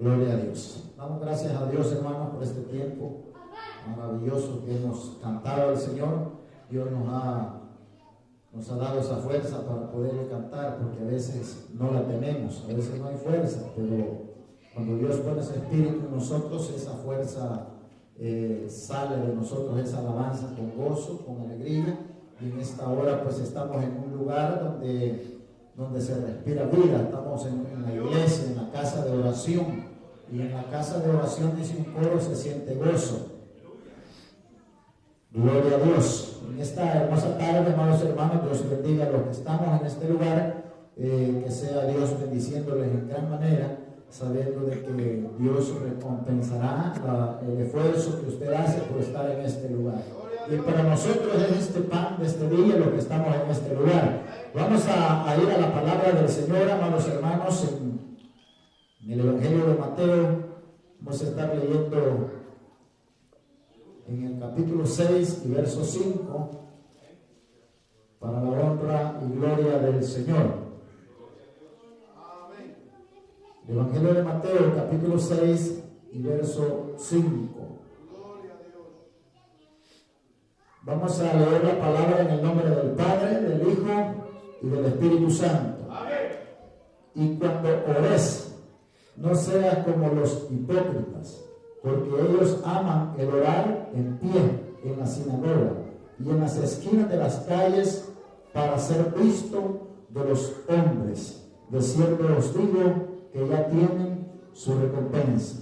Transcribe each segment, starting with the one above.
Gloria a Dios. Damos gracias a Dios, hermanos, por este tiempo maravilloso que hemos cantado al Señor. Dios nos ha dado esa fuerza para poderle cantar, porque a veces no la tenemos, a veces no hay fuerza, pero cuando Dios pone ese espíritu en nosotros, esa fuerza sale de nosotros, esa alabanza con gozo, con alegría. Y en esta hora pues estamos en un lugar donde se respira vida. Estamos en la iglesia, en la casa de oración, y en la casa de oración, dice un coro, se siente gozo. Gloria a Dios. En esta hermosa tarde, hermanos y hermanos, Dios bendiga a los que estamos en este lugar, que sea Dios bendiciéndoles en gran manera, sabiendo de que Dios recompensará el esfuerzo que usted hace por estar en este lugar. Y para nosotros es este pan de este día lo que estamos en este lugar. Vamos a ir a la palabra del Señor, amados hermanos, en el Evangelio de Mateo. Vamos a estar leyendo en el capítulo 6 y verso 5, para la honra y gloria del Señor. El Evangelio de Mateo, capítulo 6 y verso 5. Vamos a leer la palabra en el nombre del Padre, del Hijo y del Espíritu Santo. Y cuando ores, no seas como los hipócritas, porque ellos aman el orar en pie en la sinagoga y en las esquinas de las calles para ser visto de los hombres. De cierto os digo que ya tienen su recompensa.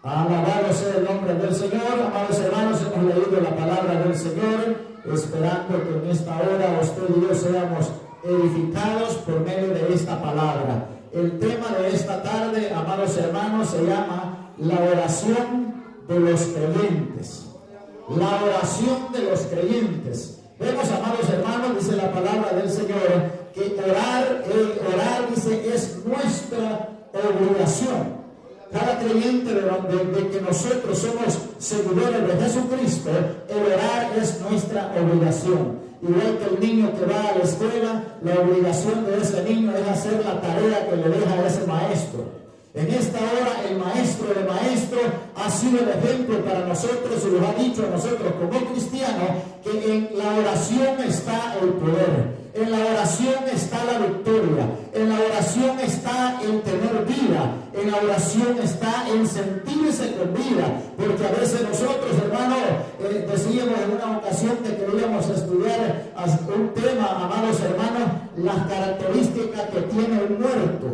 Alabado sea el nombre del Señor. Amados hermanos, hemos leído la palabra del Señor, esperando que en esta hora usted y yo seamos edificados por medio de esta palabra. El tema de esta tarde, amados hermanos, se llama la oración de los creyentes. La oración de los creyentes. Vemos, amados hermanos, dice la palabra del Señor, que orar, dice, es nuestra obligación. Cada creyente de que nosotros somos seguidores de Jesucristo, el orar es nuestra obligación. Igual que el niño que va a la escuela, la obligación de ese niño es hacer la tarea que le deja a ese maestro. En esta hora el maestro de maestros ha sido el ejemplo para nosotros y nos ha dicho a nosotros como cristianos que en la oración está el poder. En la oración está la victoria, en la oración está el tener vida, en la oración está el sentirse con vida, porque a veces nosotros, hermanos, decíamos en una ocasión que queríamos estudiar un tema, amados hermanos, las características que tiene un muerto.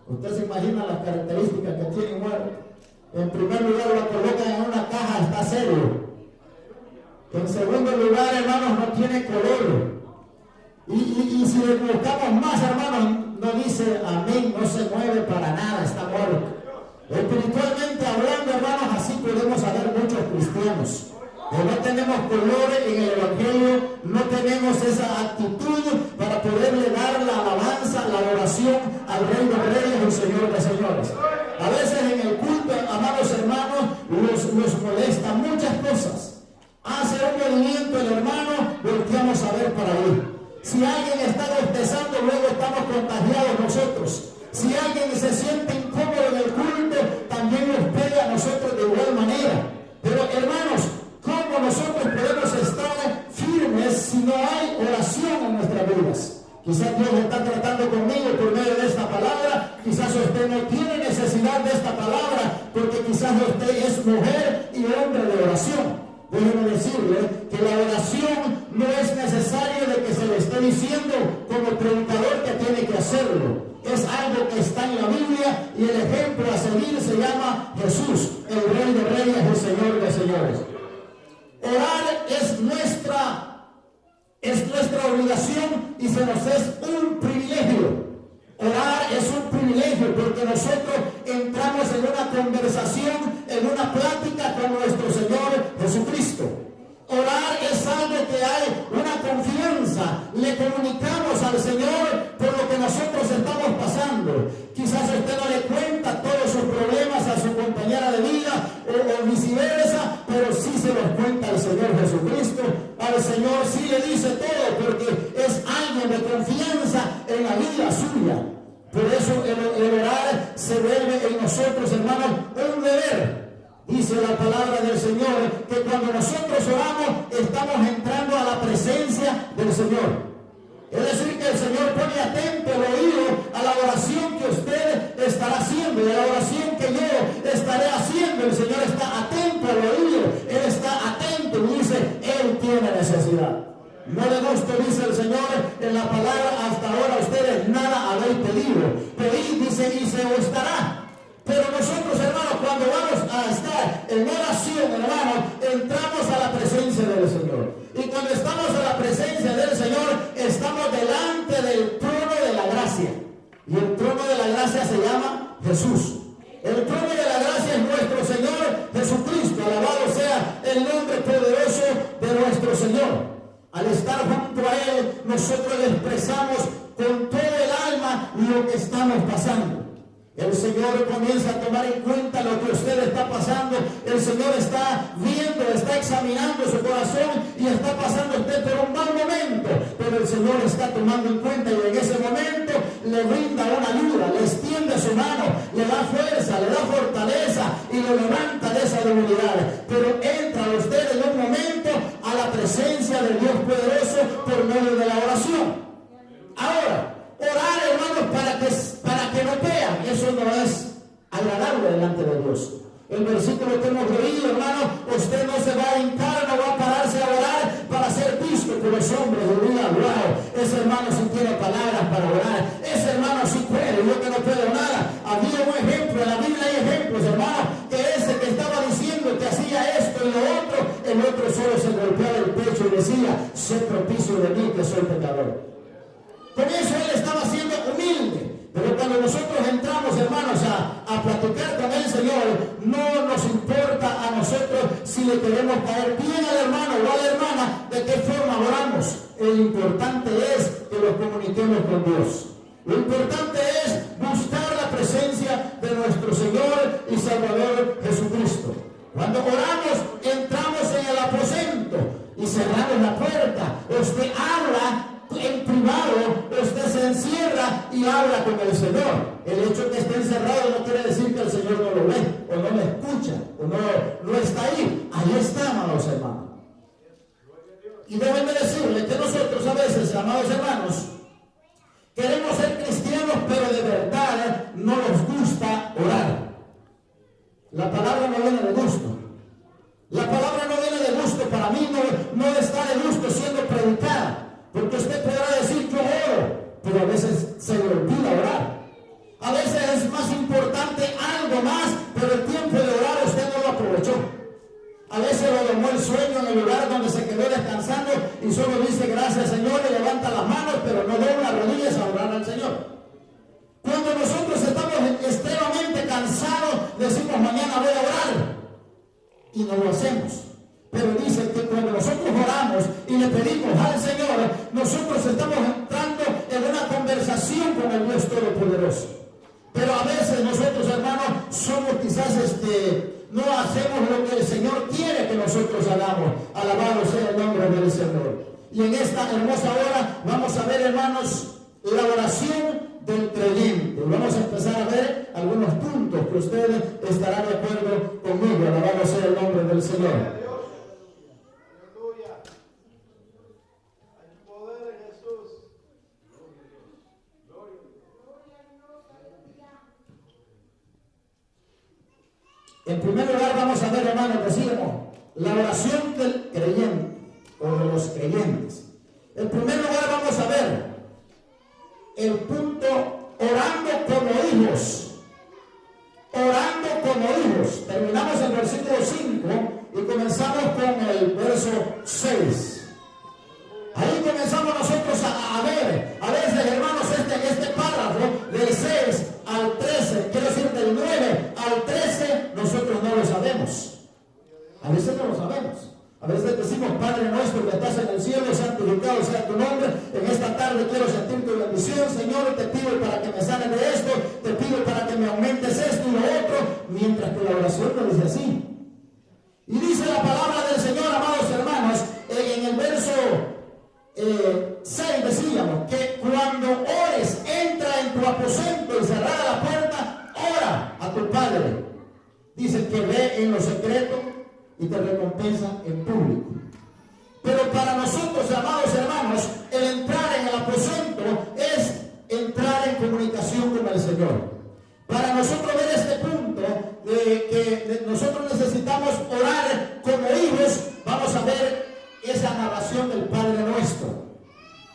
Usted se imagina las características que tiene un muerto. En primer lugar, lo colocan en una caja, está serio. En segundo lugar, hermanos, no tiene color. Y si le buscamos más, hermanos, no dice amén, no se mueve para nada, está muerto. Espiritualmente hablando, hermanos, así podemos haber muchos cristianos. No tenemos colores en el Evangelio, no tenemos esa actitud para poderle dar la alabanza, la adoración al Rey de Reyes y Señor de Señores. A veces en el culto, amados hermanos, nos molestan muchas cosas. Hace un movimiento el hermano, volteamos a ver para él. Si alguien está bostezando, luego estamos contagiados nosotros. Si alguien se siente incómodo en el culto, también nos pega a nosotros de igual manera. Pero hermanos, ¿cómo nosotros podemos estar firmes si no hay oración en nuestras vidas? Quizás Dios está tratando conmigo por medio de esta palabra. Quizás usted no tiene necesidad de esta palabra, porque quizás usted es mujer y hombre de oración. Déjeme decirle que la oración no es necesario de que se le esté diciendo como predicador que tiene que hacerlo. Es algo que está en la Biblia y el ejemplo a seguir se llama Jesús, el Rey de Reyes, el Señor de Señores. Orar es nuestra obligación y se nos es un privilegio. Orar es un privilegio porque nosotros entramos en una conversación, en una plática con nuestro Señor Jesucristo. Orar es algo que hay una confianza. Le comunicamos al Señor por lo que nosotros estamos pasando. Quizás usted no le cuenta todos sus problemas a su compañera de vida o viceversa, pero sí se los cuenta al Señor Jesucristo. Al Señor sí le dice todo porque es alguien de confianza en la vida suya. Por eso el orar se nosotros, hermanos, un deber. Dice la palabra del Señor que cuando nosotros oramos estamos entrando a la presencia del Señor. Es decir, que el Señor pone atento el oído a la oración que usted estará haciendo y a la oración que yo estaré haciendo. El Señor está atento al oído, Él está atento y dice, Él tiene necesidad. No le gusta, dice el Señor en la palabra, hasta ahora ustedes nada habéis pedido. Pedid, dice, y se os dará. Pero nosotros, hermanos, cuando vamos a estar en oración, hermanos, entramos a la presencia del Señor. Y cuando estamos a la presencia del Señor, estamos delante del trono de la gracia. Y el trono de la gracia se llama Jesús. El trono de la gracia es nuestro Señor Jesucristo. Alabado sea el nombre poderoso de nuestro Señor. Al estar junto a Él, nosotros le expresamos con todo el alma lo que estamos pasando. El Señor comienza a tomar en cuenta lo que usted está pasando. El Señor está viendo, está examinando su corazón y está pasando usted por un mal momento. Pero el Señor está tomando en cuenta y en ese momento le brinda una ayuda, le extiende su mano, le da fuerza, le da fortaleza y lo levanta de esa debilidad. Pero entra usted en un momento a la presencia del Dios poderoso por medio de la oración. Ahora, orar, hermanos, para que no vean, eso no es agradable delante de Dios. El versículo que hemos leído, hermano, usted no se va a hincar, no va a pararse a orar para ser visto por los hombres. Y diga, wow, ese hermano sí tiene palabras para orar, ese hermano sí puede, yo que no puedo nada. Había un ejemplo, en la Biblia hay ejemplos, hermano, que ese que estaba diciendo que hacía esto y lo otro, el otro solo se golpeaba el pecho y decía, sé propicio de mí que soy pecador. Con eso él estaba siendo humilde. Pero cuando nosotros entramos, hermanos, a platicar con el Señor, no nos importa a nosotros si le queremos caer bien al hermano o a la hermana, de qué forma oramos. Lo importante es que nos comuniquemos con Dios. Lo importante es buscar la presencia de nuestro Señor y Salvador Jesucristo. Cuando oramos, entramos en el aposento y cerramos la puerta. Usted habla en privado, usted se encierra y habla con el Señor. El hecho de que esté encerrado no quiere decir que el Señor no lo ve, o no lo escucha, o no está ahí. Ahí está, amados hermanos. Y déjenme decirle que nosotros a veces, amados hermanos, queremos ser cristianos, pero de verdad no nos gusta orar. La palabra no viene de gusto. La palabra no viene de gusto. Para mí no está de gusto siendo predicada. Porque usted podrá decir yo oro, pero a veces se le olvida orar. A veces es más importante algo más, pero el tiempo de orar usted no lo aprovechó. A veces lo tomó el sueño en el lugar donde se quedó descansando y solo dice gracias Señor y levanta las manos, pero no dobla las rodillas a orar al Señor. Cuando nosotros estamos extremadamente cansados, decimos mañana voy a orar y no lo hacemos. Pero dice que cuando nosotros oramos y le pedimos al Señor, nosotros estamos entrando en una conversación con el Dios Todopoderoso. Pero a veces nosotros, hermanos, somos quizás no hacemos lo que el Señor quiere que nosotros hagamos. Alabado sea el nombre del Señor. Y en esta hermosa hora vamos a ver, hermanos, la oración del creyente. Vamos a empezar a ver algunos puntos que ustedes estarán de acuerdo conmigo. Alabado sea el nombre del Señor. En primer lugar vamos a ver, hermanos, decíamos, la oración del creyente o de los creyentes. En primer lugar vamos a ver el punto orando como hijos. Orando como hijos. Terminamos el versículo 5 y comenzamos con el verso 6. Ahí comenzamos nosotros a ver, a veces, hermanos, este párrafo del 6 al 13, quiero decir del 9 al 13, nosotros no lo sabemos. A veces no lo sabemos. A veces decimos, Padre nuestro que estás en el cielo, santificado sea tu nombre. En esta tarde quiero sentir tu bendición, Señor. Te pido para que me sanes de esto, te pido para que me aumentes esto y lo otro, mientras que la oración no dice así. Y dice la palabra del Señor, amados hermanos, en el verso 6 decíamos que cuando ores, entra en tu aposento y cerrada la puerta, ora a tu Padre en lo secreto y te recompensa en público. Pero para nosotros, amados hermanos, el entrar en el aposento es entrar en comunicación con el Señor. Para nosotros ver este punto de que nosotros necesitamos orar como hijos, vamos a ver esa narración del Padre Nuestro.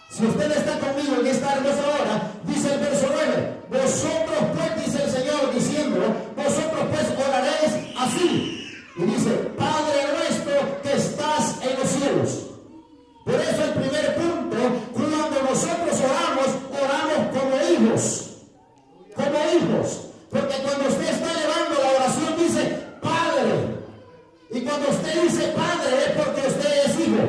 Si usted está conmigo en esta hermosa hora, dice el verso 9, vosotros pues, dice el Señor diciendo, vosotros pues oraréis así. Y dice, Padre nuestro que estás en los cielos. Por eso el primer punto, cuando nosotros oramos como hijos. Como hijos. Porque cuando usted está elevando la oración dice, Padre. Y cuando usted dice Padre es porque usted es hijo.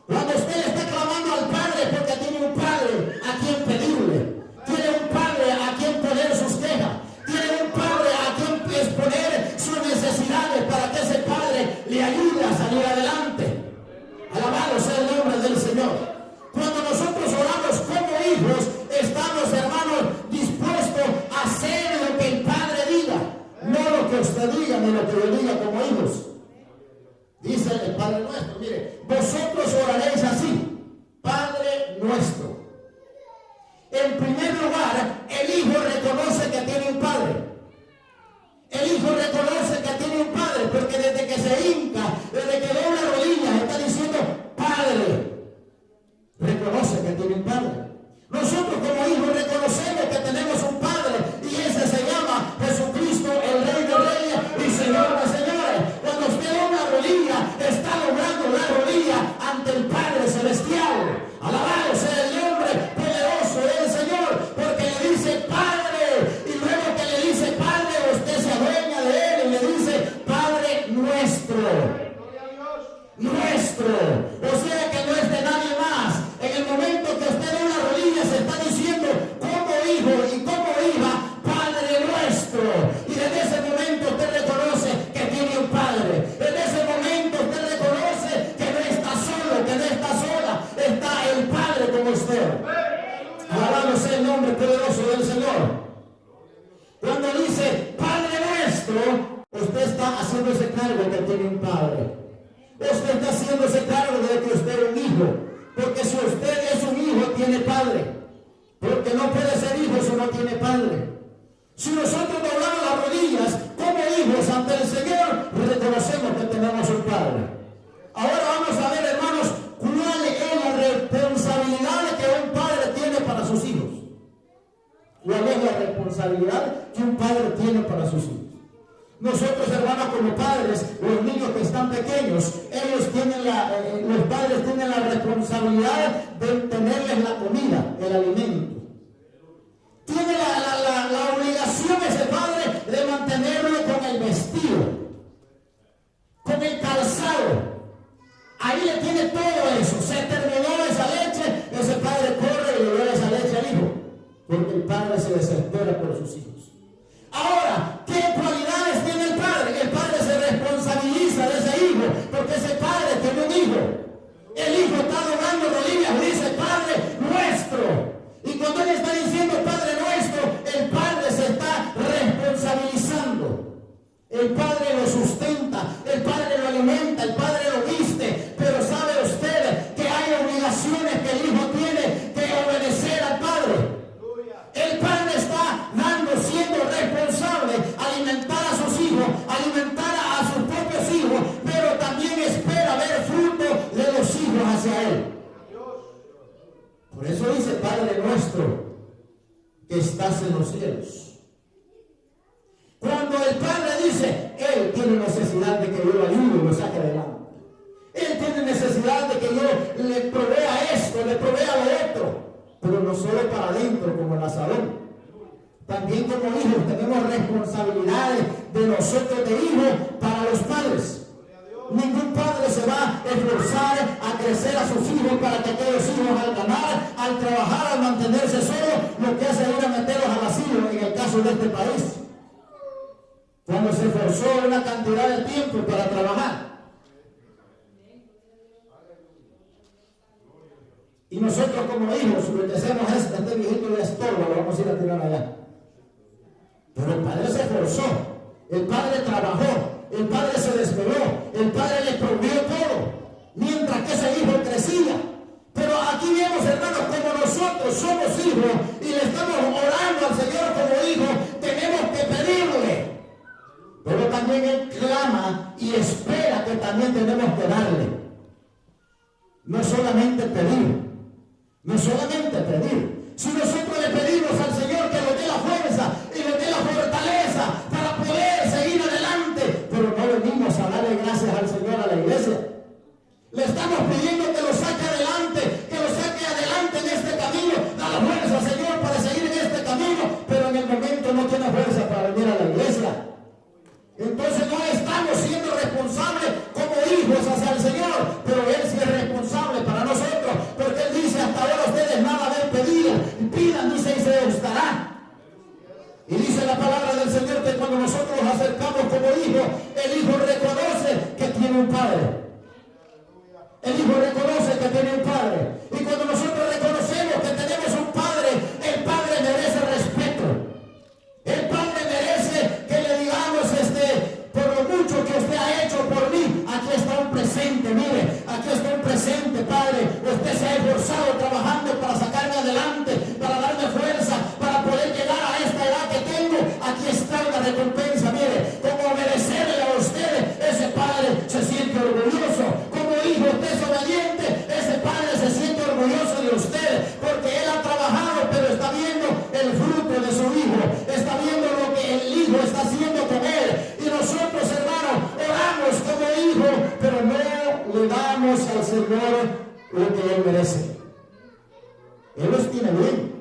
Cuando usted le está clamando al Padre es porque tiene un Padre a quien pedirle. Tiene un Padre a quien poner sus quejas. Tiene un Padre a quien exponer sus necesidades para que ese Padre le ayude a salir adelante. Alabado sea el nombre del Señor. Cuando nosotros oramos como hijos, estamos, hermanos, dispuestos a hacer lo que el Padre diga. No lo que usted diga, ni lo que yo diga como hijos. Dice el Padre Nuestro, mire, vosotros oraréis así, Padre Nuestro. En primer lugar, el hijo reconoce que tiene un padre. El hijo reconoce que tiene un padre, porque desde que se hinca, desde que dobla rodillas, está diciendo Padre. Reconoce que tiene un padre. Nosotros como hijos reconocemos que tenemos un padre, y ese se llama Jesucristo, el Rey de Reyes y Señor de Señores. Cuando usted dobla rodilla, está doblando la rodilla ante el Padre Celestial. Alabado sea el nombre poderoso del Señor, porque le dice Padre, y luego que le dice Padre, usted se adueña de él y le dice Padre Nuestro. Nuestro. O sea que no es de nadie más. En el momento que usted da una rodilla se está diciendo como hijo y como hija, Padre Nuestro. Y desde ese momento usted reconoce que tiene un Padre. Desde ese momento usted reconoce que no está solo, que no está sola. Está el Padre como usted. Alabado sea el nombre poderoso del Señor. Cuando dice Padre Nuestro, usted está haciéndose cargo de que tiene un Padre. Usted está haciéndose cargo de que usted es un hijo. Porque si usted es un hijo, tiene padre. Porque no puede ser hijo si no tiene padre. Si nosotros doblamos las rodillas como hijos ante el Señor, reconocemos que tenemos un padre. Ahora vamos a ver, hermanos, cuál es la responsabilidad que un padre tiene para sus hijos. ¿Cuál es la responsabilidad que un padre tiene para sus hijos? Nosotros, hermanos, como padres, los niños que están pequeños, ellos tienen los padres tienen la responsabilidad de tenerles la comida, el alimento. Tiene la obligación ese padre de mantenerlo con el vestido, con el calzado. Ahí le tiene todo eso. Se terminó esa leche, ese padre corre y le da esa leche al hijo, porque el padre se desespera por sus hijos. Ahora, ¿qué cualidades tiene el padre? El padre se responsabiliza de ese hijo, porque ese padre tiene un hijo. El hijo está doblando rodillas y dice Padre Nuestro. Y cuando él está diciendo Padre Nuestro, el padre se está responsabilizando. El padre lo sustenta, el padre lo alimenta, el padre lo viste. Pero ¿sabe usted que hay obligaciones que el hijo tiene que obedecer al padre? El padre está siendo responsable, alimentar a sus hijos, alimentar a sus propios hijos, pero también espera ver fruto de los hijos hacia él. Por eso dice Padre Nuestro que estás en los cielos. Cuando el padre dice, él tiene necesidad de que yo lo ayude y lo saque adelante. Él tiene necesidad de que yo le provea esto, le provea lo otro. Pero no solo para adentro como el asadón. También como hijos tenemos responsabilidades de nosotros de hijos para los padres. Ningún padre se va a esforzar a crecer a sus hijos para que aquellos hijos al ganar, al trabajar, al mantenerse solos, lo que hace es ir a meterlos al asilo en el caso de este país. Cuando se esforzó una cantidad de tiempo para trabajar. Y nosotros como hijos lo que hacemos es, este viejito de estorba, lo vamos a ir a tirar allá. Pero el padre se esforzó, el padre trabajó, el padre se desveló, el padre le proveyó todo, mientras que ese hijo crecía. Pero aquí vemos, hermanos, como nosotros somos hijos y le estamos orando al Señor como hijos, tenemos que pedirle. Pero también Él clama y espera que también tenemos que darle. No solamente pedir, no solamente pedir. Si nosotros le pedimos al Señor que nos dé la fuerza y nos dé la fortaleza para poder seguir adelante, pero no venimos a darle gracias al Señor a la iglesia. Le estamos pidiendo que lo saque adelante, que lo saque adelante en este camino. Da la fuerza, Señor, para seguir en este camino, pero en el momento no tiene fuerza para venir a la iglesia. Entonces no estamos siendo responsables como hijos hacia el Señor, pero Él sí es responsable para nosotros, porque Él dice: hasta ahora ustedes nada habéis pedido, pidan, dice, y se os dará. Y dice la palabra del Señor que cuando nosotros nos acercamos como hijos, el hijo reconoce que tiene un padre. El hijo reconoce que tiene un padre. Y cuando nosotros reconocemos que tenemos un padre, el padre merece respeto. El padre merece que le digamos, por lo mucho que usted ha hecho por mí, aquí está un presente, mire, aquí está un presente, padre. Usted se ha esforzado trabajando para sacarme adelante, para darme fuerza, para poder llegar a esta edad que tengo. Aquí está una recompensa, mire, como obedecerle a usted, ese padre se siente orgulloso. Como hijo, usted es obediente, ese padre se siente orgulloso de usted, porque él ha trabajado, pero está viendo el fruto de su hijo, está viendo lo que el hijo está haciendo con él. Y nosotros, hermanos, oramos como hijos, pero no le damos al Señor lo que Él merece. Él los tiene bien.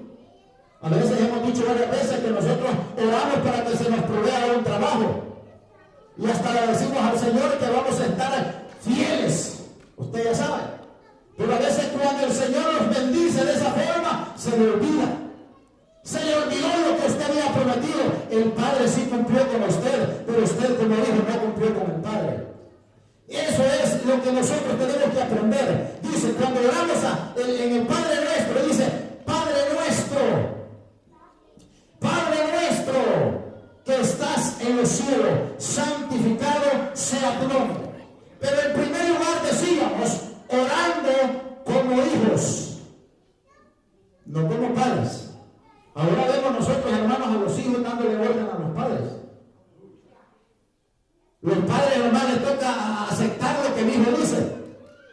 A veces hemos dicho varias veces que nosotros oramos para que se nos provea un trabajo. Y hasta le decimos al Señor que vamos a estar fieles. Usted ya sabe. Pero a veces cuando el Señor nos bendice de esa forma, se le olvida. Se le olvidó lo que usted había prometido. El Padre sí cumplió con usted, pero usted como hijo no cumplió con el Padre. Eso es lo que nosotros tenemos que aprender. Dice, cuando oramos en el Padre Nuestro, dice: Padre nuestro que estás en el cielo, santificado sea tu nombre. Pero en primer lugar decíamos, orando como hijos, no como padres. Ahora vemos nosotros, hermanos, a los hijos dándole orden a los padres. Los padres, hermanos, les toca aceptar lo que el hijo dice.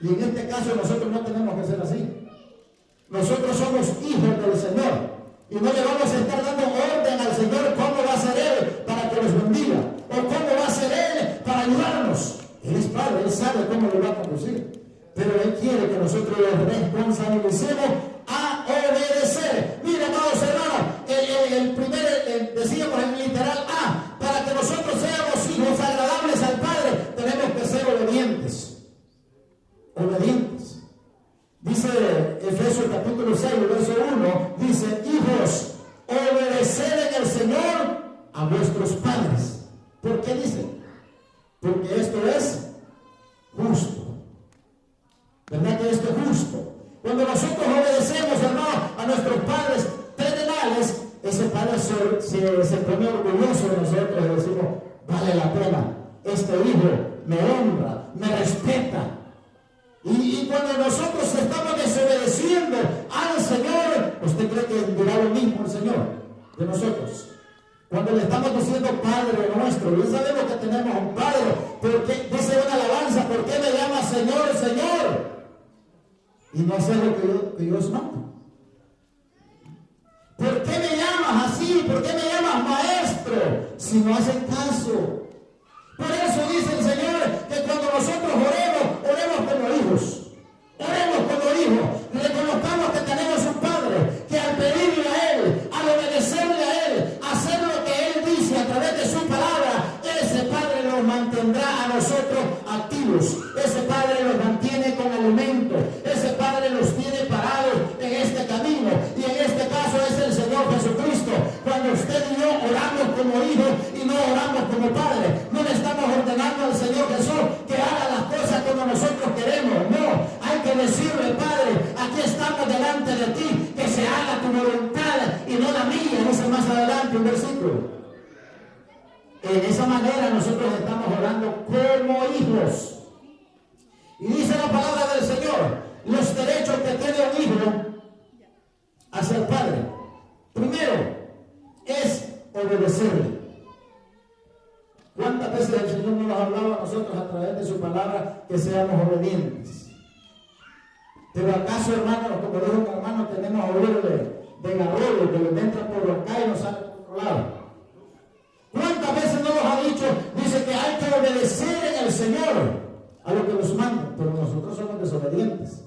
Y en este caso nosotros no tenemos que ser así. Nosotros somos hijos del Señor. Y no le vamos a estar dando orden al Señor cómo va a ser Él para que los bendiga. O cómo va a ser Él para ayudarnos. Él es Padre, Él sabe cómo lo va a conducir. Pero Él quiere que nosotros los responsabilicemos a obedecer. Mira, amados hermanos, decíamos en literal A, para que nosotros seamos hijos agradables al Padre, tenemos que ser obedientes. Obedientes. Dice Efesios capítulo 6, verso 1, dice: hijos, obedeced en el Señor a vuestros padres. ¿Por qué dice? Porque esto es justo. ¿Verdad que esto es justo? Cuando nosotros obedecemos, hermano, a nuestros padres terrenales, ese padre se pone orgulloso de nosotros y decimos: vale la pena, este hijo me honra, me respeta. Y cuando nosotros estamos desobedeciendo al Señor, ¿usted cree que dirá lo mismo el Señor de nosotros? Cuando le estamos diciendo Padre nuestro, ya sabemos que tenemos un Padre, porque dice una alabanza: ¿por qué me llama Señor, Señor? Y no hacer lo que Dios manda. ¿Por qué me llamas así? ¿Por qué me llamas maestro? Si no hacen caso. Por eso dice el Señor que cuando nosotros oremos como hijos. Oremos como hijos. Reconozcamos que tenemos un Padre, que al pedirle a Él, al obedecerle a Él, hacer lo que Él dice a través de su palabra, ese Padre nos mantendrá a nosotros activos. Ese Padre nos mantiene con alimento. Ese Padre nos tiene parados en este camino. Y en este caso es el Señor Jesucristo. Cuando usted y yo oramos como hijos y no oramos como padre, no le estamos ordenando al Señor Jesús que haga las cosas como nosotros queremos. No, hay que decirle: Padre, aquí estamos delante de ti, que se haga tu voluntad y no la mía. Dice más adelante un versículo. en esa manera nosotros estamos orando como hijos. Y dice la palabra del Señor, los derechos que tiene un hijo hacia el Padre. Primero, es obedecerle. ¿Cuántas veces el Señor nos ha hablado a nosotros a través de su palabra que seamos obedientes? Pero acaso, hermano, como dijo un hermano, tenemos oído de garrobo que nos entra por acá y nos sale por otro lado. ¿Cuántas veces no nos ha dicho? Dice que hay que obedecer en el Señor a lo que nos manda, pero nosotros somos desobedientes.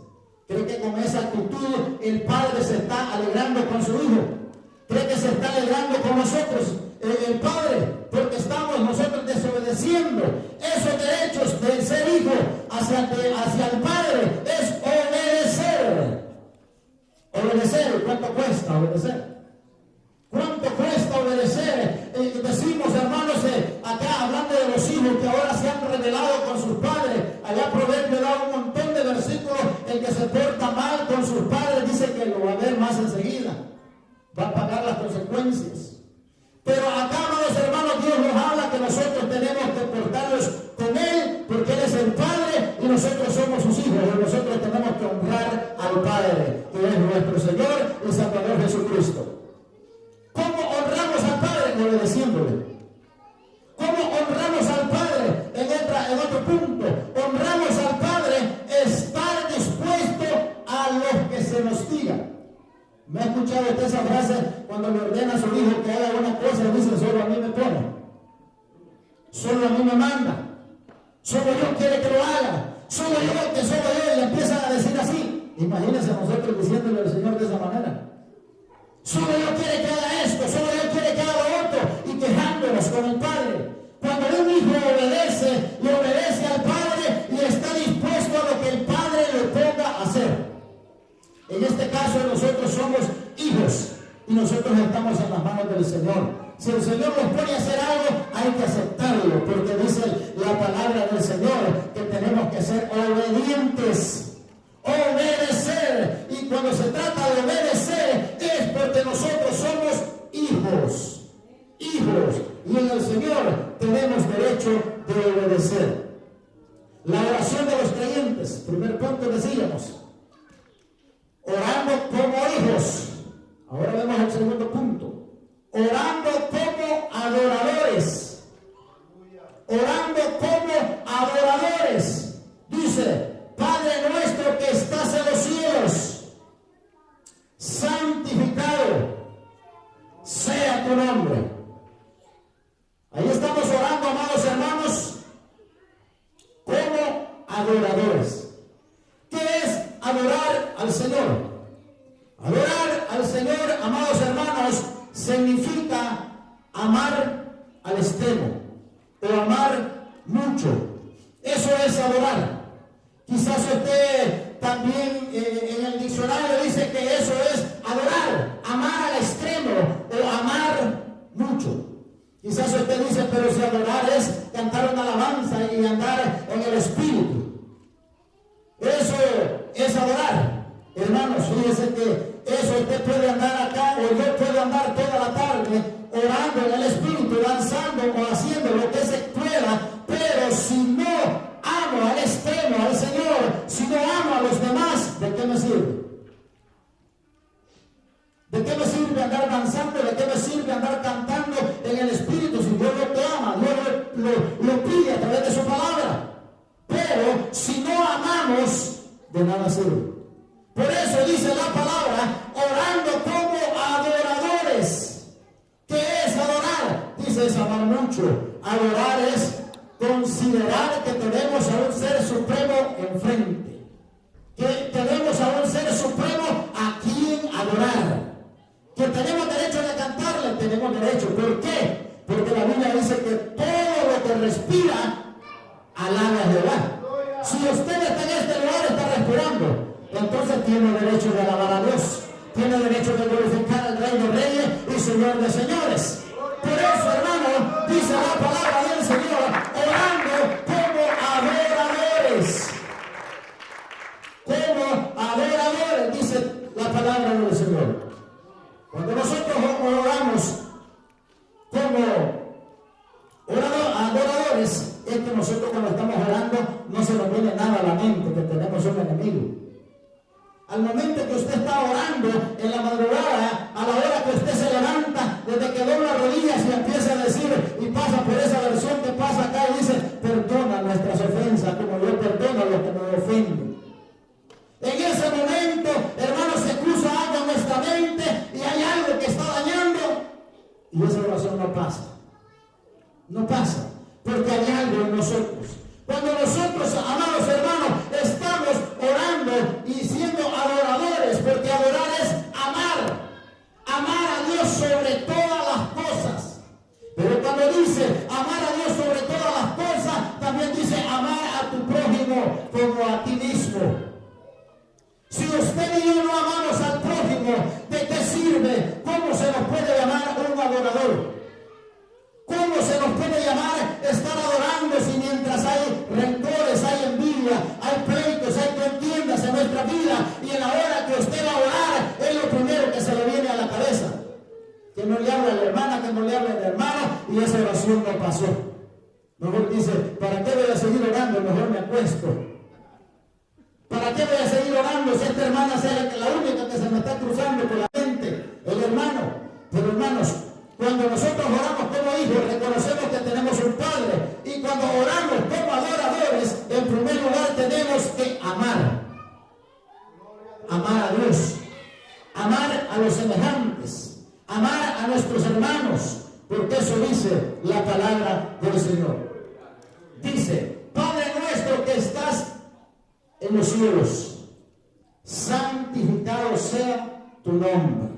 ¿Cree que con esa actitud el Padre se está alegrando con su Hijo? ¿Cree que se está alegrando con nosotros el Padre? Porque estamos nosotros desobedeciendo esos derechos de ser hijo hacia el Padre. Es obedecer. Obedecer. ¿Cuánto cuesta obedecer? ¿Cuánto cuesta obedecer? Decimos, hermanos, acá hablando de los hijos que ahora se han revelado con sus padres. Allá Proverbio da un montón de versículos. El que se porta mal con sus padres dice que lo va a ver más enseguida. Va a pagar las consecuencias. Pero acá, amados hermanos, Dios nos habla que nosotros tenemos que portarnos con Él, porque Él es el Padre y nosotros somos sus hijos. Y nosotros tenemos que honrar al Padre, que es nuestro Señor y Salvador Jesucristo. ¿Cómo honramos al Padre? Obedeciéndole. ¿Cómo honramos al Padre? En otro punto, honramos al Padre, estar dispuesto a lo que se nos diga. ¿Me ha escuchado usted esa frase cuando le ordena a su hijo que haga una cosa y dice, solo a mí me pone? Solo a mí me manda. Solo yo quiere que lo haga. Solo yo, y empiezan a decir así. Imagínense nosotros diciéndole al Señor de esa manera. Solo yo quiere que haga esto, solo yo quiere que haga lo otro, y quejándonos con el Padre. Cuando un hijo obedece, le obedece al Padre y está dispuesto a lo que el Padre le ponga a hacer. En este caso nosotros somos hijos y nosotros estamos en las manos del Señor. Si el Señor nos pone a hacer algo, hay que aceptarlo, porque dice la palabra del Señor que tenemos que ser obedientes. Obedecer. Y cuando se trata de obedecer es porque nosotros somos hijos. Hijos. Y en el Señor tenemos derecho de obedecer. La oración de los creyentes. Primer punto decíamos. Orando como hijos. Ahora vemos el segundo punto. Orando como adoradores. Orando como adoradores. Dice, Padre nuestro que estás en los cielos, santificado sea tu nombre. Ahí estamos orando, amados hermanos, como adoradores. ¿Qué es adorar al Señor? Adorar al Señor, amados hermanos, significa amar al extremo o amar mucho. Eso es adorar. Quizás usted también en el diccionario dice que eso es adorar, amar al extremo o amar mucho. Quizás usted dice, pero si adorar es cantar una alabanza y andar en el espíritu. Eso es adorar. Hermanos, fíjense que eso usted puede andar acá o yo puedo andar toda la tarde orando en el espíritu, danzando o haciendo lo que se pueda, pero si no amo al extremo, al Señor, si no amo a los demás, ¿de qué me sirve? ¿De qué me sirve andar danzando? ¿De qué me sirve andar cantando en el Espíritu? Si Dios no te ama, Dios lo pide a través de su palabra. Pero si no amamos, de nada sirve. Por eso dice la palabra, orando como adoradores. ¿Qué es adorar? Dice, es amar mucho. Adorar es considerar que tenemos a un ser supremo enfrente, que tenemos a un ser supremo a quien adorar, que tenemos derecho de cantarle, tenemos derecho. ¿Por qué? Porque la Biblia dice que todo lo que respira alaba a Jehová. Si usted está en este lugar, está respirando, entonces tiene derecho de alabar a Dios, tiene derecho de glorificar al Rey de Reyes y Señor de Señores. Por eso, hermano, dice la palabra del Señor, orando como adoradores. Como adoradores, dice la palabra del Señor. Cuando nosotros oramos como pasa. No pasa, porque hay algo en nosotros. Cuando nosotros, amados hermanos, estamos orando y siendo adoradores, porque adorar es amar. Amar a Dios sobre todas las cosas. Pero cuando dice amar a Dios sobre todas las cosas, también dice amar a tu prójimo como a ti mismo. Si usted y yo no amamos al prójimo, ¿de qué sirve? ¿Cómo se nos puede llamar un adorador? ¿Cómo se nos puede llamar estar adorando si mientras hay rencores, hay envidia, hay pleitos, hay contiendas en nuestra vida, y en la hora que usted va a orar es lo primero que se le viene a la cabeza? Que no le habla a la hermana, que no le habla al hermano, y esa oración no pasó. Mejor dice, ¿para qué voy a seguir orando? Mejor me acuesto. ¿Para qué voy a seguir orando si esta hermana sea la única que se me está cruzando por la mente? El hermano. Pero hermanos, cuando nosotros oramos como hijos, reconocemos que tenemos un Padre. Y cuando oramos como adoradores, en primer lugar tenemos que amar. Amar a Dios. Amar a los semejantes. Amar a nuestros hermanos. Porque eso dice la palabra del Señor. Dice, Padre nuestro que estás en los cielos, santificado sea tu nombre.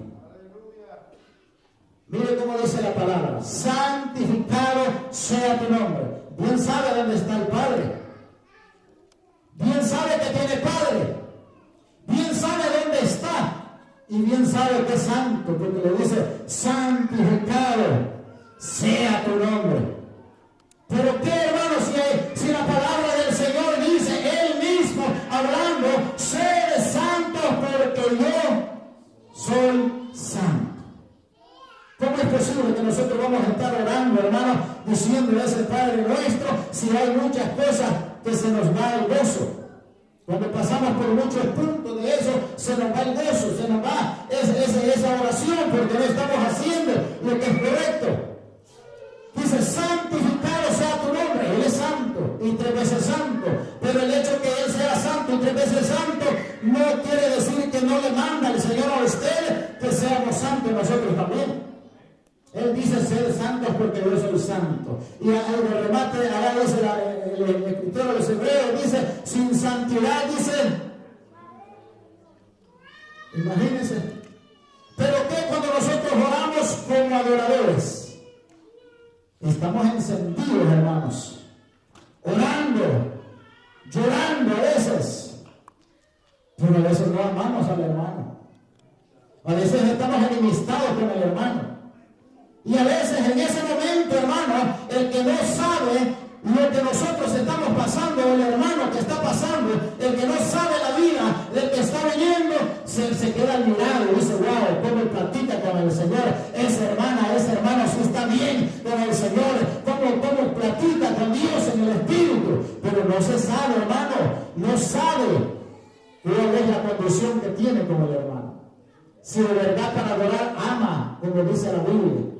Mire cómo dice la palabra, santificado sea tu nombre. Bien sabe dónde está el Padre. Bien sabe que tiene Padre. Bien sabe dónde está. Y bien sabe que es santo, porque le dice, santificado sea tu nombre. Pero qué, hermanos, si la palabra del Señor dice, Él mismo hablando, sed santos porque yo soy santo. ¿Cómo es posible que nosotros vamos a estar orando, hermanos, diciendo ese Padre nuestro, si hay muchas cosas que se nos va el gozo? Cuando pasamos por muchos puntos de eso, se nos va el gozo, se nos va esa oración, porque no estamos haciendo lo que es correcto. Dice, santificado sea tu nombre. Él es santo y 3 veces santo. Pero el hecho que Él sea santo y 3 veces santo no quiere decir que no le manda el Señor a usted que seamos santos nosotros también. Él dice ser santos porque yo soy santo. Y al remate, allá dice el escritor de los Hebreos, dice, sin santidad, dice, imagínense. Pero que cuando nosotros oramos como adoradores, estamos encendidos, hermanos, orando, llorando a veces, pero a veces no amamos al hermano. A veces estamos enemistados con el hermano. Y a veces en ese momento, hermano, el que no sabe lo que nosotros estamos pasando, el hermano que está pasando, el que no sabe la vida del que está viniendo, se queda admirado y dice, wow, cómo platica con el Señor, esa hermana, ese hermano sí está bien con el Señor, cómo platica con Dios en el Espíritu, pero no se sabe, hermano, no sabe cuál es la condición que tiene con el hermano. Si de verdad para adorar ama, como dice la Biblia.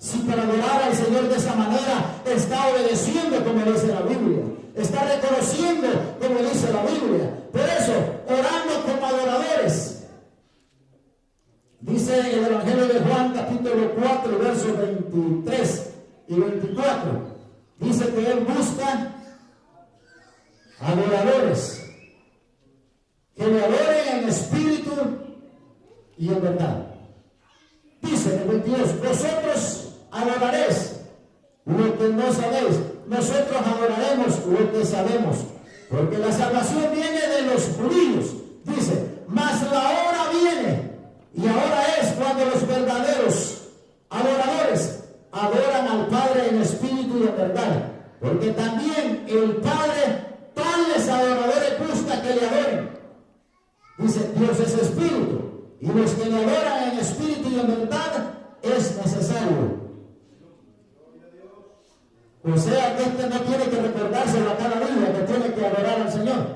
Si para adorar al Señor de esa manera está obedeciendo como dice la Biblia, está reconociendo como dice la Biblia. Por eso, orando como adoradores. Dice el Evangelio de Juan, capítulo 4, versos 23 y 24. Dice que Él busca adoradores que le adoren en espíritu y en verdad. Dice en el 22, vosotros adoraréis lo que no sabéis, nosotros adoraremos lo que sabemos, porque la salvación viene de los judíos. Dice, mas la hora viene, y ahora es cuando los verdaderos adoradores adoran al Padre en espíritu y en verdad, porque también el Padre tales adoradores busca que le adoren. Dice, Dios es espíritu, y los que le adoran en espíritu y en verdad es necesario. O sea que este no tiene que recordárselo a cada día que tiene que adorar al Señor.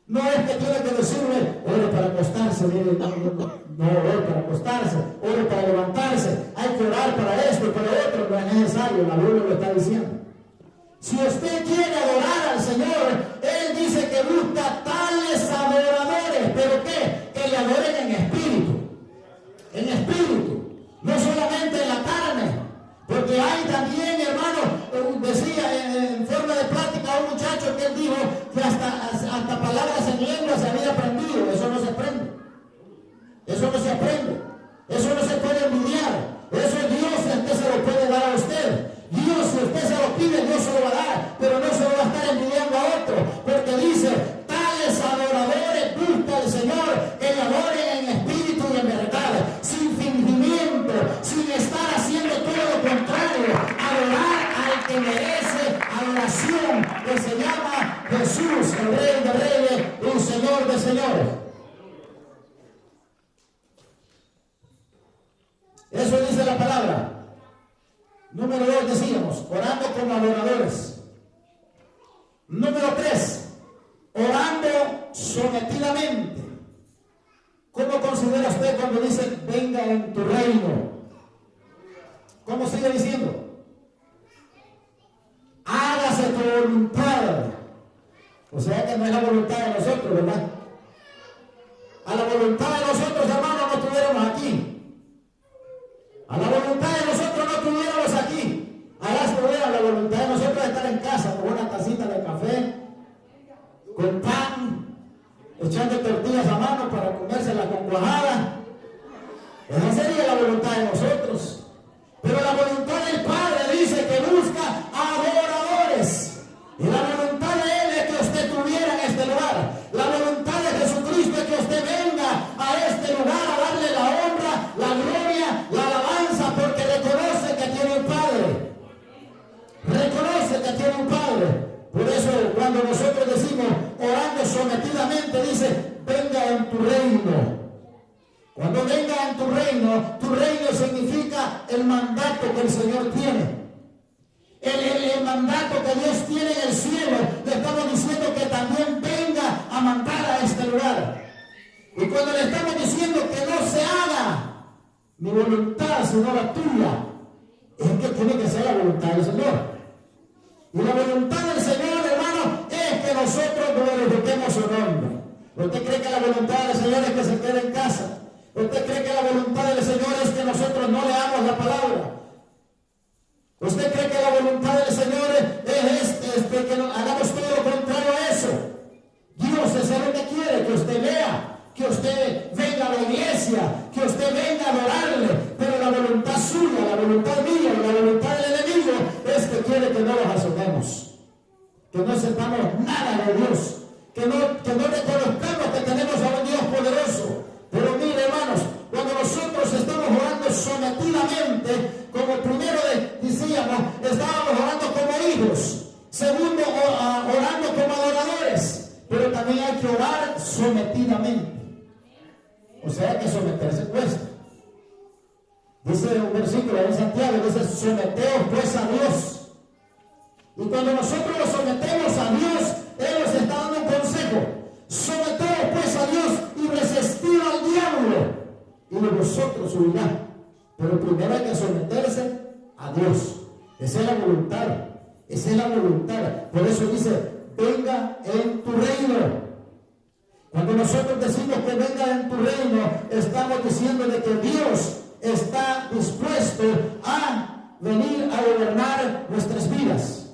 No es que tiene que decirle, ore para acostarse, no ore para acostarse, ore para levantarse, hay que orar para esto y para otro, no es necesario, la Biblia lo está diciendo. Si usted quiere adorar al Señor, Él dice que busca tales adoradores, pero ¿qué? Que le adoren en espíritu, no solamente en la carne. que hasta palabras en lengua se había aprendido. Eso no se aprende. Eso no se aprende. Eso no se puede envidiar. Eso Dios se lo puede dar a usted. Dios, si usted se lo pide, Dios se lo va a dar, pero no se lo va a estar envidiando a otro, porque dice, tales adoradores busca el Señor, que le adoren en espíritu y en verdad, sin fingimiento, sin estar haciendo todo lo contrario, adorar al que merece adoración, que se llama Jesús, el Rey de Reyes y Señor de Señores. Eso dice la palabra. Número 2 decíamos, orando como adoradores. Número 3, orando sometidamente. ¿Cómo considera usted cuando dice, venga en tu reino? ¿Cómo sigue diciendo? Hágase tu voluntad. O sea que no es la voluntad de nosotros, ¿verdad? A la voluntad de nosotros, hermanos, no estuviéramos aquí. A la voluntad de nosotros no estuviéramos aquí. Ahora se vea la voluntad de nosotros de estar en casa con una tacita de café, con pan, echando tortillas a mano para comérsela con cuajada. Esa sería la voluntad de nosotros. Pero la voluntad del Padre dice que busca adoradores. Y la voluntad de Él es que usted estuviera en este lugar. La voluntad de Jesucristo es que usted venga a este lugar a darle la honra, la gloria, la alabanza, porque reconoce que tiene un Padre. Reconoce que tiene un Padre. Por eso cuando nosotros decimos orando sometidamente, dice, venga en tu reino. Cuando venga en tu reino significa el mandato que el Señor tiene. El mandato que Dios tiene en el cielo, le estamos diciendo que también venga a mandar a este lugar. Y cuando le estamos diciendo que no se haga mi voluntad sino la tuya, es que tiene que ser la voluntad del Señor. Y la voluntad del Señor, hermano, es que nosotros glorifiquemos su nombre. ¿Usted cree que la voluntad del Señor es que se quede en casa? ¿Usted cree que la voluntad del Señor es que nosotros no leamos la palabra? ¿Usted cree que la voluntad del Señor es que hagamos todo lo contrario a eso? Dios es lo que quiere, que usted lea, que usted venga a la iglesia, que usted venga a adorarle, pero la voluntad suya, la voluntad mía, la voluntad del enemigo es que quiere que no los asomemos, que no sepamos nada de Dios, que no reconozcamos que tenemos a un Dios poderoso. Pero mire, hermanos, cuando nosotros estamos orando sometidamente, como primero decíamos, estábamos orando como hijos, segundo, orando como adoradores, pero también hay que orar sometidamente. O sea que someterse cuesta. Dice un versículo en Santiago, dice, someteos pues a Dios. Y cuando nosotros nos sometemos a Dios, Él nos está dando un consejo. Someteos pues a Dios y resistid al diablo, y de vosotros huirá. Pero primero hay que someterse a Dios. Esa es la voluntad. Esa es la voluntad. Por eso dice, venga en tu reino. Cuando nosotros decimos que venga en tu reino, estamos diciendo de que Dios está dispuesto a venir a gobernar nuestras vidas.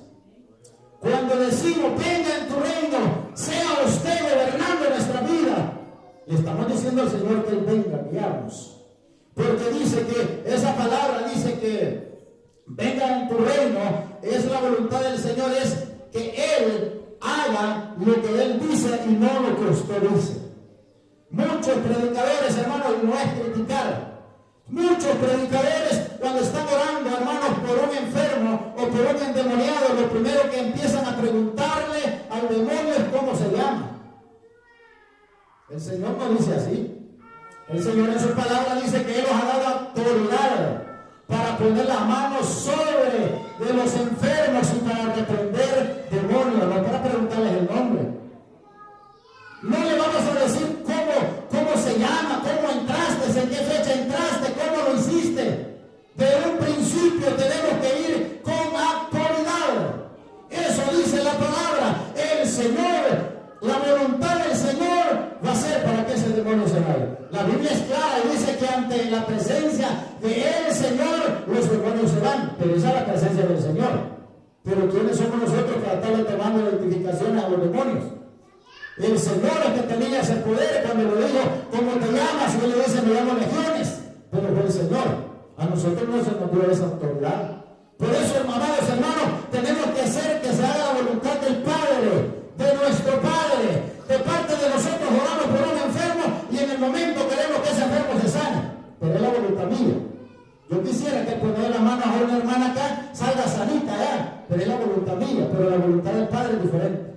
Cuando decimos, venga en tu reino, sea usted gobernando nuestra vida, le estamos diciendo al Señor que Él venga a guiarnos. Porque dice que, esa palabra dice que venga en tu reino, es la voluntad del Señor, es que Él haga lo que Él dice y no lo que usted dice. Muchos predicadores, hermanos, no es criticar. Muchos predicadores, cuando están orando, hermanos, por un enfermo o por un endemoniado, lo primero que empiezan a preguntarle al demonio es cómo se llama. El Señor no dice así. El Señor en su palabra dice que Él nos ha dado autoridad para poner las manos sobre de los enfermos y para reprender demonios, no para preguntarles el nombre. No le vamos a decir cómo se llama, cómo entraste, en qué fecha entraste, cómo lo hiciste. De un principio tenemos que ir con autoridad. Eso dice la palabra. El Señor, la voluntad del Señor va a ser para que ese demonio se vaya. La Biblia es clara y dice que ante la presencia de el Señor los demonios se van. Pero esa es la presencia del Señor. Pero ¿quiénes somos nosotros para estarle tomando identificación a los demonios? El Señor es que tenía ese poder cuando le dijo, ¿cómo te llamas? Y él le dice, me llamo Legiones. Pero fue el Señor. A nosotros no se nos dio esa autoridad. Por eso, amados hermanos, tenemos que hacer que se haga la voluntad del Padre, de nuestro Padre. De parte de nosotros oramos por un enfermo y en el momento queremos que ese enfermo se sane. Pero es la voluntad mía. Yo quisiera que poner la mano a una hermana acá salga sanita ya, pero es la voluntad mía. Pero la voluntad del Padre es diferente.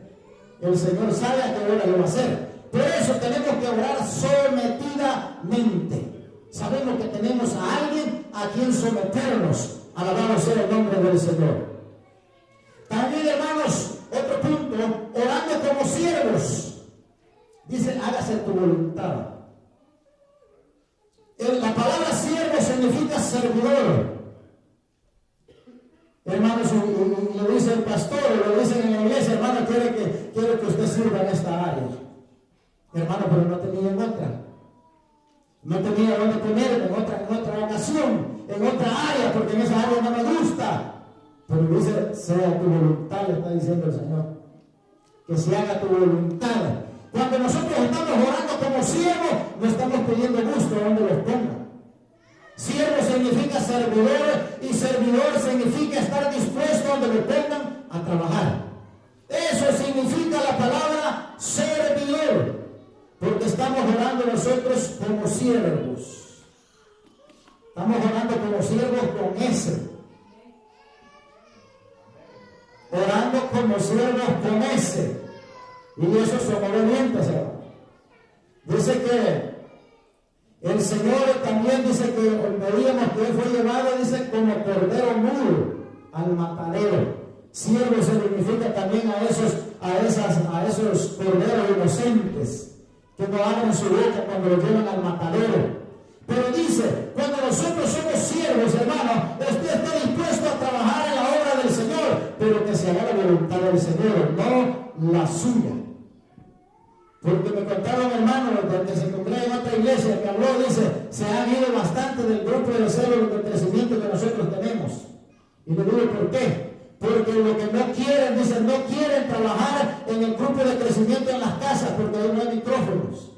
El Señor sabe a qué hora lo va a hacer. Por eso tenemos que orar sometidamente. Sabemos que tenemos a alguien a quien someternos. Alabado sea el nombre del Señor. También, hermanos, otro punto, orando como siervos. Dice, hágase tu voluntad. La palabra siervo significa servidor. Hermanos, lo dice el pastor, lo dicen en la iglesia, hermano, quiere que usted sirva en esta área. Hermano, pero no tenía en otra. No tenía dónde ponerme en otra ocasión, en otra área, porque en esa área no me gusta. Pero dice, sea tu voluntad, le está diciendo el Señor. Que se haga tu voluntad. Cuando nosotros estamos orando como siervos, no estamos pidiendo gusto donde los pongan. Siervo significa servidor y servidor significa estar dispuesto donde lo pongan a trabajar. Eso significa la palabra servidor, porque estamos orando nosotros como siervos. Estamos orando como siervos con S. Orando como siervos con S. Y eso son obedientes, hermano. Dice que el Señor también dice que veíamos que Él fue llevado, dice, como cordero mudo al matadero. Siervo significa también a esos corderos inocentes que no abren su boca cuando los llevan al matadero. Pero dice, cuando nosotros somos siervos, hermano, usted está dispuesto a trabajar en la obra del Señor, pero que se haga la voluntad del Señor, no la suya. Porque me contaron, hermano, que se congrega en otra iglesia, que habló, dice, se han ido bastante del grupo de células de crecimiento que nosotros tenemos. Y le digo, ¿por qué? Porque lo que no quieren, dice, no quieren trabajar en el grupo de crecimiento en las casas, porque ahí no hay micrófonos.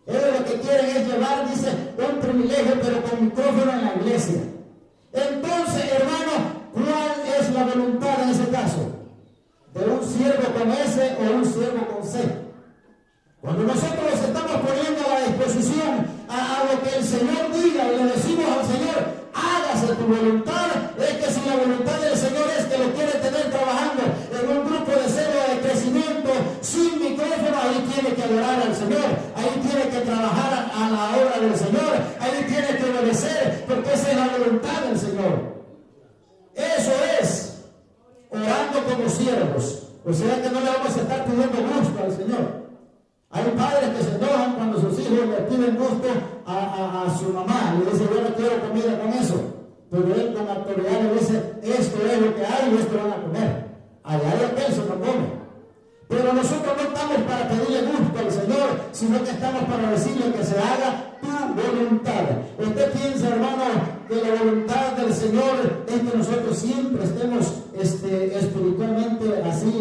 Ellos lo que quieren es llevar, dice, un privilegio, pero con micrófono en la iglesia. Entonces, hermano, ¿cuál es la voluntad en ese caso? ¿De un siervo con S o un siervo con C? Cuando nosotros nos estamos poniendo a la disposición a lo que el Señor diga y le decimos al Señor, hágase tu voluntad, es que si la voluntad del Señor es que lo quiere tener trabajando en un grupo de célula de crecimiento sin micrófono, ahí tiene que adorar al Señor, ahí tiene que trabajar a la obra del Señor, ahí tiene que obedecer, porque esa es la voluntad del Señor. Eso es orando como siervos. O sea que no le vamos a estar pidiendo gusto al Señor. Hay padres que se enojan cuando sus hijos le piden gusto a su mamá. Le dice, yo no quiero comida con eso. Pero él con autoridad le dice, esto es lo que hay y esto van a comer. Allá hay aquel se no come. Pero nosotros no estamos para pedirle gusto al Señor, sino que estamos para decirle que se haga tu voluntad. Usted piensa, hermano, que la voluntad del Señor es que nosotros siempre estemos espiritualmente así,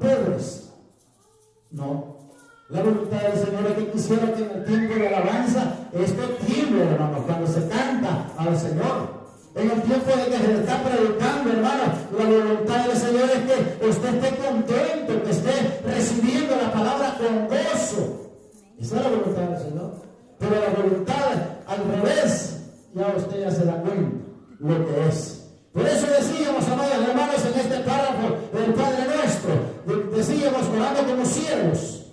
pobres. No, la voluntad del Señor es que quisiera que en el tiempo de alabanza esto tiemble, hermano, cuando se canta al Señor. En el tiempo de que se le está predicando, hermano, la voluntad del Señor es que usted esté contento, que esté recibiendo la palabra con gozo. Esa es la voluntad del Señor. Pero la voluntad al revés, ya usted ya se da cuenta lo que es. Por eso decíamos, amados hermanos, en este párrafo del Padre Nuestro, decíamos orando como siervos.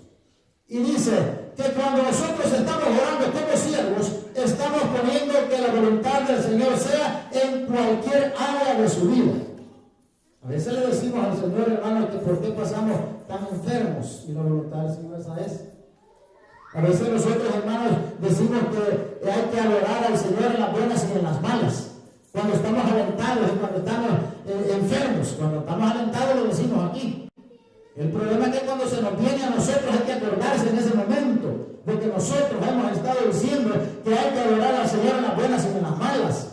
Y dice que cuando nosotros estamos orando como siervos, estamos poniendo que la voluntad del Señor sea en cualquier área de su vida. A veces le decimos al Señor, hermano, que por qué pasamos tan enfermos, y la voluntad del Señor esa es. A veces nosotros, hermanos, decimos que hay que adorar al Señor en las buenas y en las malas. Cuando estamos alentados y cuando estamos enfermos, cuando estamos alentados lo decimos aquí. El problema es que cuando se nos viene a nosotros hay que acordarse en ese momento de que nosotros hemos estado diciendo que hay que adorar al Señor en las buenas y en las malas.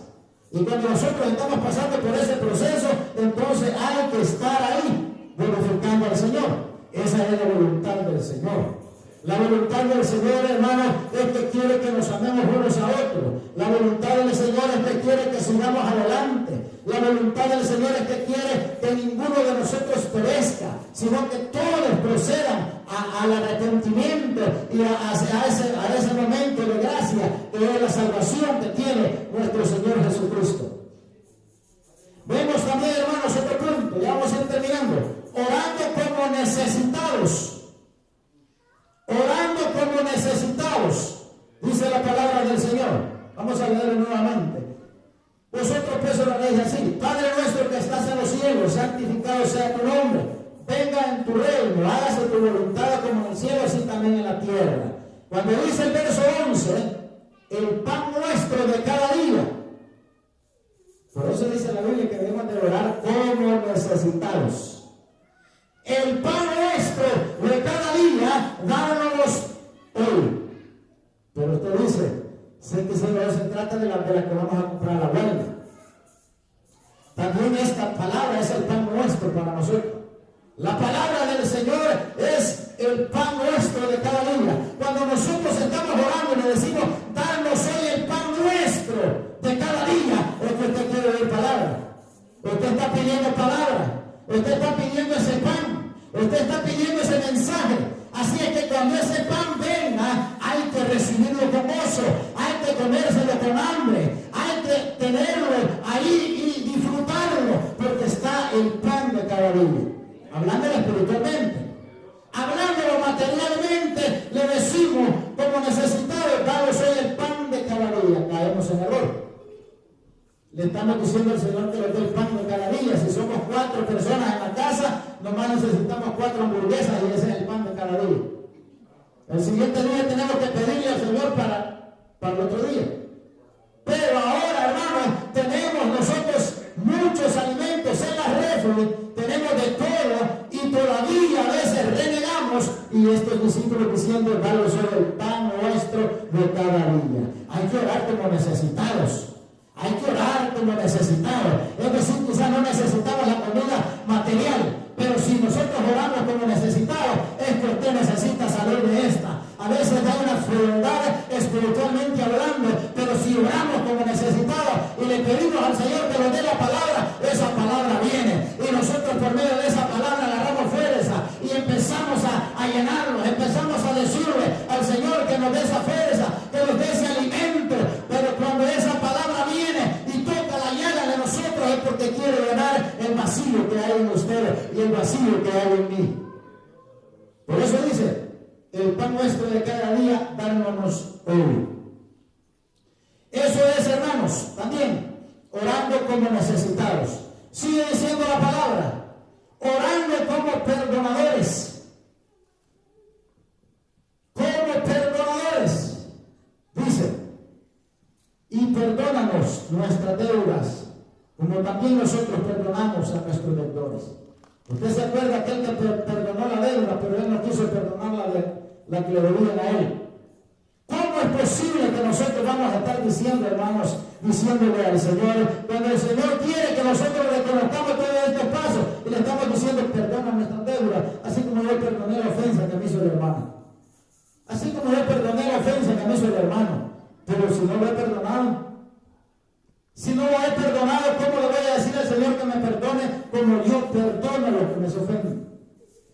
Y cuando nosotros estamos pasando por ese proceso, entonces hay que estar ahí glorificando al Señor. Esa es la voluntad del Señor. La voluntad del Señor, hermano, es que quiere que nos amemos unos a otros. La voluntad del Señor es que quiere que sigamos adelante. La voluntad del Señor es que quiere que ninguno de nosotros perezca, sino que todos procedan al arrepentimiento y a ese momento de gracia que es la salvación que tiene nuestro Señor Jesucristo. Vemos también, hermanos, otro punto, ya vamos a ir terminando. Orando como necesitados. Orando como necesitados, dice la palabra del Señor. Vamos a leerlo nuevamente. Vosotros pues oraréis así: Padre nuestro que estás en los cielos, santificado sea tu nombre. Venga en tu reino, hágase tu voluntad como en el cielo, así también en la tierra. Cuando dice el verso 11, el pan nuestro de cada día. Por eso dice la Biblia que debemos de orar como necesitados. El pan nuestro de cada día, dános hoy. Pero usted dice, sé que se trata de la que vamos a comprar a la huelga. También esta palabra es el pan nuestro para nosotros. La palabra del Señor es el pan nuestro de cada día. Cuando nosotros estamos orando y le decimos, danos hoy el pan nuestro de cada día, es que usted quiere oír palabra. Usted está pidiendo palabra. Usted está pidiendo ese pan. Usted está pidiendo ese mensaje. Así es que cuando ese pan venga, hay que recibirlo con gozo. Hay que comérselo con hambre. Hay que tenerlo ahí y disfrutarlo. Porque está el pan de cada día. Hablándolo espiritualmente. Hablándolo materialmente, le decimos como necesitados, danos hoy el pan de cada día. Caemos en error. Le estamos diciendo al Señor que nos dé el pan de cada día. Si somos 4 personas en la casa, nomás necesitamos 4 hamburguesas y ese es el pan de cada día. El siguiente día tenemos que pedirle al Señor para el otro día. Pero ahora, hermanos, tenemos nosotros muchos alimentos en la refri, tenemos de todo y todavía a veces renegamos. Y estos discípulos diciendo, danos solo el pan nuestro de cada día. Hay que orar como necesitados. Hay que orar como necesitados. Es decir, quizás no necesitamos la comida material, pero si nosotros oramos como necesitados, es que usted necesita salir de esta. A veces hay una frialdad espiritualmente hablando, pero si oramos como necesitados y le pedimos al Señor que nos dé la palabra, esa palabra viene. Y nosotros por medio de esa palabra agarramos fuerza y empezamos a llenarnos, empezamos a decirle al Señor que nos dé esa fuerza, que nos dé ese alimento. Pero cuando esa palabra viene y toca la llaga de nosotros, es porque quiere llenar el vacío que hay en usted y el vacío que hay en mí. Por eso dice, el pan nuestro de cada día, dámonos hoy. Eso es, hermanos, también orando como necesitados. Sigue diciendo la palabra, orando como perdonadores. Como perdonadores. Dice, y perdónanos nuestras deudas, como también nosotros perdonamos a nuestros deudores. Usted se acuerda aquel que perdonó la deuda, pero él no quiso perdonar la que le debían a él. ¿Cómo es posible que nosotros vamos a estar diciendo, hermanos, diciéndole al Señor, cuando el Señor quiere que nosotros le conozcamos todos estos pasos y le estamos diciendo, perdona nuestras deudas, así como yo perdoné la ofensa que me hizo el hermano? Así como yo perdoné la ofensa que me hizo el hermano. Pero si no lo he perdonado, si no lo he perdonado, ¿cómo le voy a decir al Señor que me perdone como yo perdono a los que me ofenden,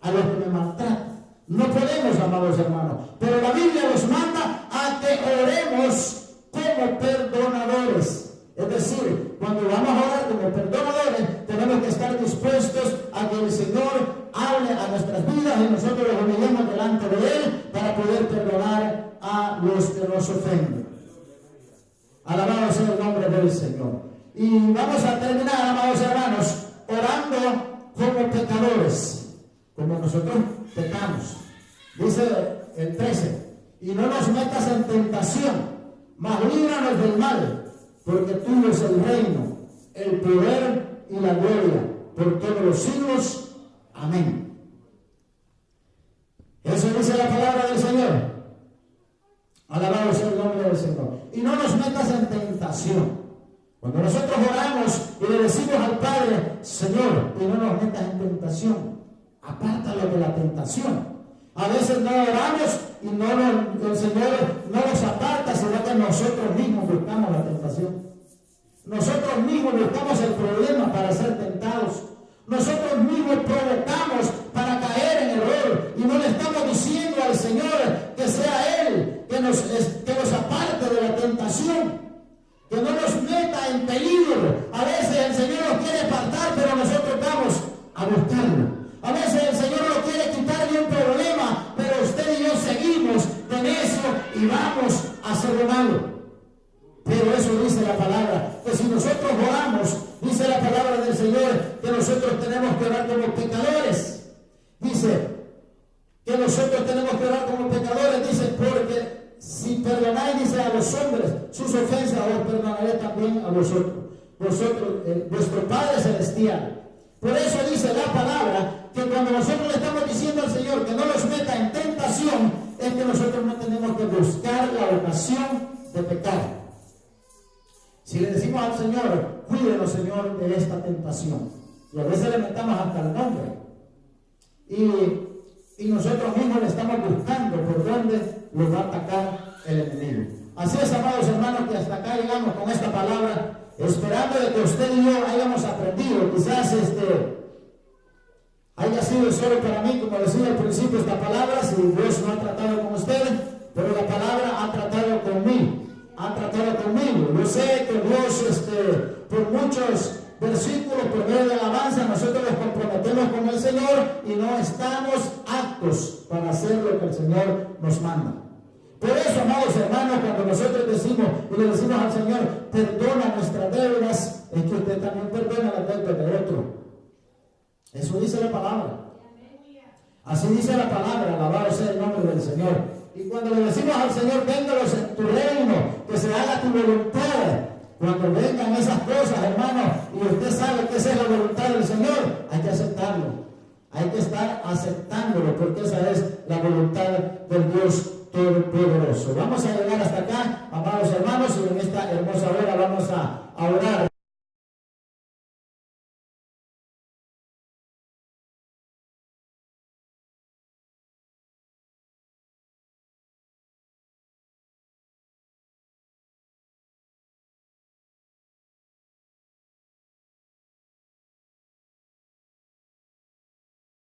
a los que me maltratan? No podemos, amados hermanos, pero la Biblia nos manda a que oremos como perdonadores. Es decir, cuando vamos a orar como perdonadores, tenemos que estar dispuestos a que el Señor hable a nuestras vidas y nosotros los humillemos delante de Él para poder perdonar a los que nos ofenden. Alabado sea el nombre del Señor. Y vamos a terminar, amados hermanos, orando como pecadores, como nosotros pecamos. Dice el 13, y no nos metas en tentación, mas líbranos del mal, porque tuyo es el reino, el poder y la gloria, por todos los siglos. Amén. Eso dice la palabra del Señor. Alabado sea el nombre del Señor. Y no nos metas en tentación. Cuando nosotros oramos y le decimos al Padre, Señor, y no nos metas en tentación, apártalo de la tentación. A veces no oramos y el Señor no nos aparta, sino que nosotros mismos buscamos la tentación. Nosotros mismos buscamos el problema para ser tentados. Nosotros mismos provocamos para caer en error y no le estamos diciendo al Señor que sea Él que nos aparte de la tentación, que no nos meta en peligro. A veces el Señor nos quiere apartar, pero nosotros vamos a buscarlo. A veces el Señor nos quiere quitar de un problema, pero usted y yo seguimos de necio y vamos a hacer lo malo. Pero eso dice la palabra, que si nosotros oramos, dice la palabra del Señor, que nosotros tenemos que orar como pecadores. Dice que nosotros tenemos que orar como pecadores, dice, porque si perdonáis, dice, a los hombres sus ofensas, os perdonaré también a vosotros, vuestro Padre Celestial. Por eso dice la palabra, que cuando nosotros le estamos diciendo al Señor que no nos meta en tentación, es que nosotros no tenemos que buscar la ocasión de pecar. Si le decimos al Señor, cuídenos, Señor, de esta tentación, y a veces le metamos hasta el nombre, y nosotros mismos le estamos buscando por dónde nos va a atacar el enemigo. Así es, amados hermanos, que hasta acá llegamos con esta palabra, esperando de que usted y yo hayamos aprendido. Quizás haya sido solo para mí, como decía al principio, esta palabra, si Dios no ha tratado con ustedes, pero la palabra ha tratado conmigo. Ha tratado conmigo. Yo sé que Dios, por muchos versículos, por medio de alabanza, nosotros nos comprometemos con el Señor y no estamos aptos para hacer lo que el Señor nos manda. Por eso, amados hermanos, cuando nosotros decimos y le decimos al Señor, perdona nuestras deudas, es que usted también perdona las deudas de otro. Eso dice la palabra. Así dice la palabra, alabado sea el nombre del Señor. Y cuando le decimos al Señor, véngalos en tu reino, que se haga tu voluntad, cuando vengan esas cosas, hermano, y usted sabe que esa es la voluntad del Señor, hay que aceptarlo. Hay que estar aceptándolo, porque esa es la voluntad del Dios Todopoderoso. Vamos a llegar hasta acá, amados